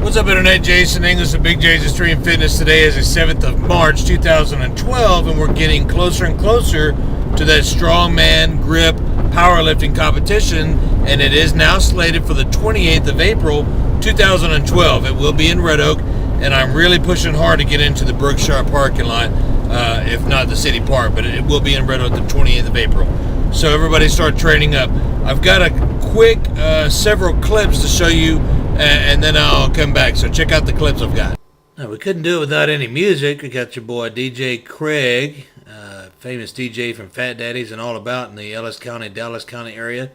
What's up, Internet? Jason English of Big J's Extreme Fitness. Today is the 7th of March, 2012, and we're getting closer and closer to that Strongman grip powerlifting competition, and it is now slated for the 28th of April, 2012. It will be in Red Oak, and I'm really pushing hard to get into the Brookshire parking lot, if not the city park, but it will be in Red Oak the 28th of April. So everybody start training up. I've got a quick several clips to show you, and then I'll come back. So check out the clips I've got. Now, we couldn't do it without any music. We got your boy DJ Craig, famous DJ from Fat Daddy's and all about in the Ellis County, Dallas County area.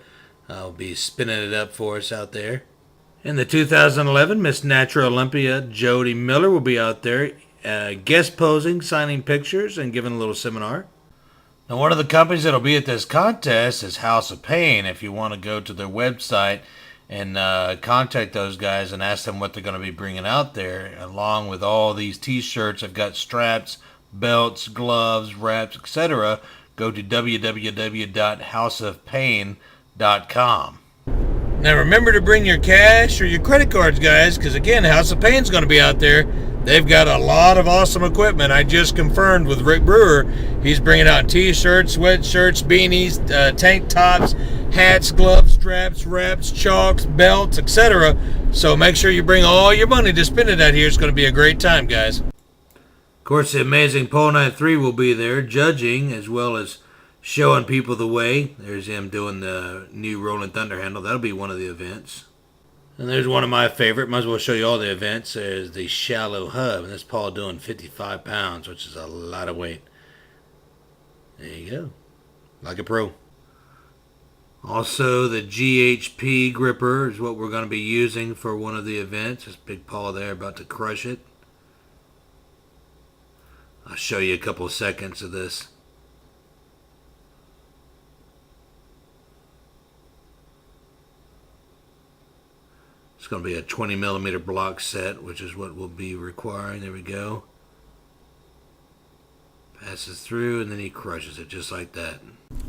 I'll be spinning it up for us out there. In the 2011 Miss Natural Olympia, Jody Miller will be out there guest posing, signing pictures, and giving a little seminar. Now, one of the companies that will be at this contest is House of Pain. If you want to go to their website and contact those guys and ask them what they're going to be bringing out there, along with all these t-shirts. I've got straps, belts, gloves, wraps, etc. Go to www.houseofpain.com. Now, remember to bring your cash or your credit cards, guys, because again, House of Pain's going to be out there. They've got a lot of awesome equipment. I just confirmed with Rick Brewer. He's bringing out t-shirts, sweatshirts, beanies, tank tops, hats, gloves, straps, wraps, chalks, belts, etc. So make sure you bring all your money to spend it out here. It's going to be a great time, guys. Of course, the amazing Paul Knight 3 will be there judging as well as showing people the way. There's him doing the new Rolling Thunder handle. That'll be one of the events. And there's one of my favorite. Might as well show you all the events. There's the shallow hub. And that's Paul doing 55 pounds, which is a lot of weight. There you go. Like a pro. Also, the GHP gripper is what we're going to be using for one of the events. There's Big Paul there about to crush it. I'll show you a couple of seconds of this. It's going to be a 20 millimeter block set, which is what we'll be requiring. There we go. Passes through, and then he crushes it just like that.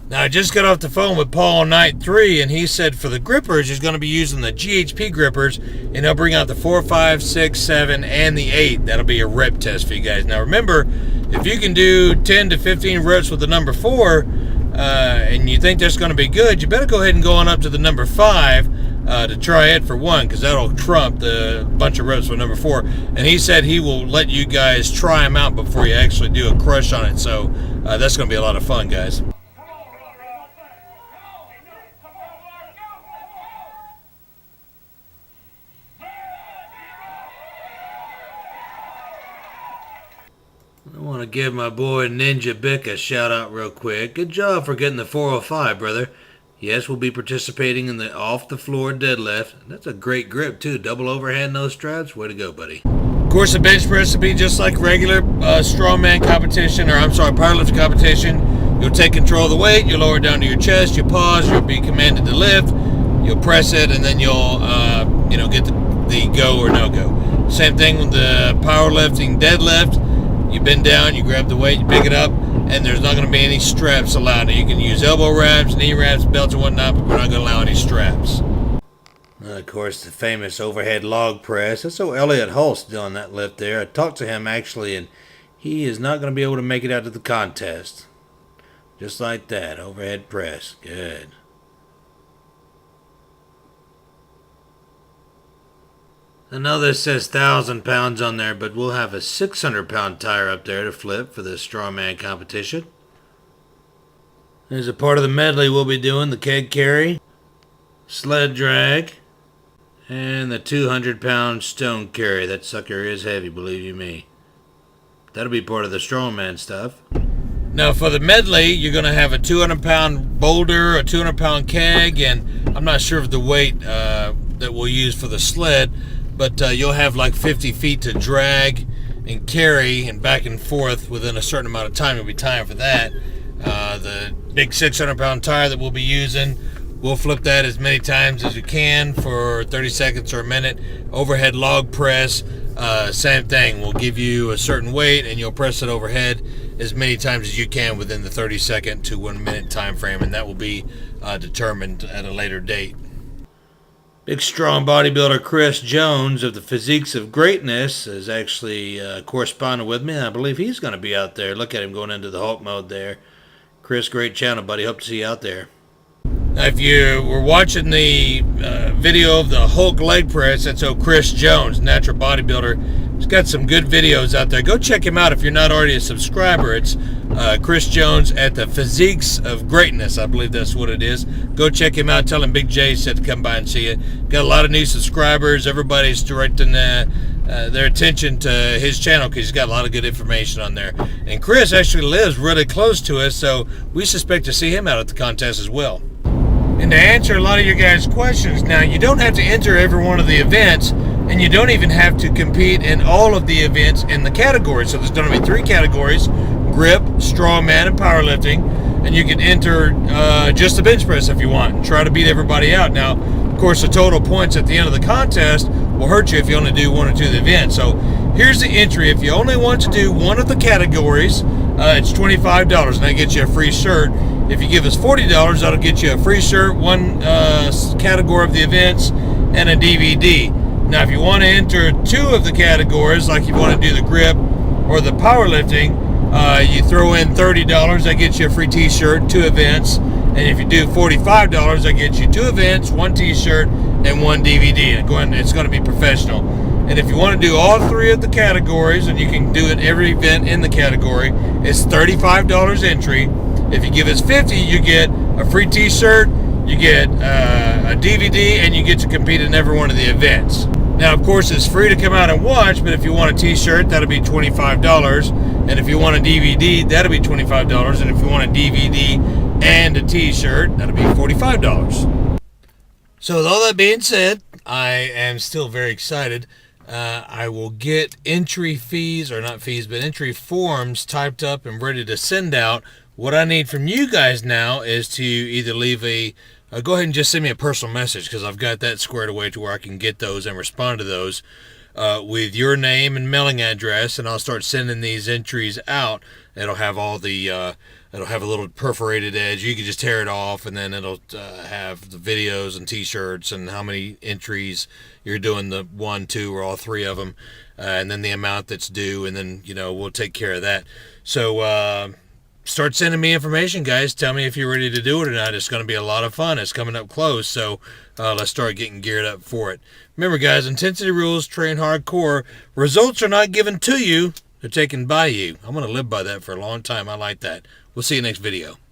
Now, I just got off the phone with Paul Knight 3, and he said for the grippers, he's going to be using the GHP grippers, and he'll bring out the 4, 5, 6, 7, and the 8. That'll be a rep test for you guys. Now, remember, if you can do 10 to 15 reps with the number 4, and you think that's going to be good, you better go ahead and go on up to the number 5 to try it for one, because that'll trump the bunch of reps with number 4. And he said he will let you guys try them out before you actually do a crush on it. So that's going to be a lot of fun, guys. I want to give my boy Ninja Bick a shout out real quick. Good job for getting the 405, brother. Yes, we'll be participating in the off-the-floor deadlift. That's a great grip, too. Double overhand, no straps. Way to go, buddy. Of course, the bench press will be just like regular strongman competition, powerlifting competition. You'll take control of the weight. You'll lower it down to your chest. You'll pause. You'll be commanded to lift. You'll press it, and then you'll, get the go or no-go. Same thing with the powerlifting deadlift. You bend down, you grab the weight, you pick it up, and there's not going to be any straps allowed. You can use elbow wraps, knee wraps, belts, and whatnot, but we're not going to allow any straps. Of course, the famous overhead log press. That's so Elliot Hulse doing that lift there. I talked to him, actually, and he is not going to be able to make it out to the contest. Just like that, overhead press. Good. I know this says 1,000 pounds on there, but we'll have a 600-pound tire up there to flip for the strongman competition. There's a part of the medley we'll be doing, the keg carry, sled drag, and the 200-pound stone carry. That sucker is heavy, believe you me. That'll be part of the strongman stuff. Now, for the medley, you're going to have a 200-pound boulder, a 200-pound keg, and I'm not sure of the weight that we'll use for the sled, but you'll have like 50 feet to drag and carry and back and forth within a certain amount of time. It'll be time for that. The big 600-pound tire that we'll be using, we'll flip that as many times as you can for 30 seconds or a minute. Overhead log press, same thing. We'll give you a certain weight and you'll press it overhead as many times as you can within the 30-second to 1 minute time frame, and that will be determined at a later date. Big strong bodybuilder Chris Jones of the Physiques of Greatness is actually corresponding with me, and I believe he's going to be out there. Look at him going into the Hulk mode there. Chris, great channel, buddy. Hope to see you out there. Now, if you were watching the video of the Hulk leg press, that's Chris Jones, natural bodybuilder. He's got some good videos out there. Go check him out if you're not already a subscriber. It's Chris Jones at the Physiques of Greatness. I believe that's what it is. Go check him out. Tell him Big J said to come by and see you. Got a lot of new subscribers. Everybody's directing their attention to his channel because he's got a lot of good information on there. And Chris actually lives really close to us, so we suspect to see him out at the contest as well. And to answer a lot of your guys' questions, now you don't have to enter every one of the events, and you don't even have to compete in all of the events in the categories. So there's going to be 3 categories: grip, strongman, and powerlifting. And you can enter just the bench press if you want and try to beat everybody out. Now, of course, the total points at the end of the contest will hurt you if you only do 1 or 2 of the events. So here's the entry. If you only want to do one of the categories, it's $25, and that gets you a free shirt. If you give us $40, that'll get you a free shirt, 1 category of the events, and a DVD. Now, if you want to enter 2 of the categories, like you want to do the grip or the powerlifting, you throw in $30, that gets you a free t-shirt, 2 events. And if you do $45, that gets you 2 events, 1 t-shirt, and 1 DVD. And it's going to be professional. And if you want to do all 3 of the categories, and you can do it every event in the category, it's $35 entry. If you give us $50, you get a free t-shirt, you get a DVD, and you get to compete in every one of the events. Now, of course, it's free to come out and watch, but if you want a t-shirt, that'll be $25. And if you want a DVD, that'll be $25. And if you want a DVD and a t-shirt, that'll be $45. So with all that being said, I am still very excited. I will get entry fees, or not fees, but entry forms typed up and ready to send out. What I need from you guys now is to either leave go ahead and just send me a personal message, because I've got that squared away to where I can get those and respond to those with your name and mailing address, and I'll start sending these entries out. It'll have all the it'll have a little perforated edge. You can just tear it off, and then it'll have the videos and t-shirts and how many entries you're doing, the 1, 2, or all 3 of them, and then the amount that's due, and then we'll take care of that. So start sending me information, guys. Tell me if you're ready to do it or not. It's going to be a lot of fun. It's coming up close, so let's start getting geared up for it. Remember, guys, intensity rules, train hardcore. Results are not given to you. They're taken by you. I'm going to live by that for a long time. I like that. We'll see you next video.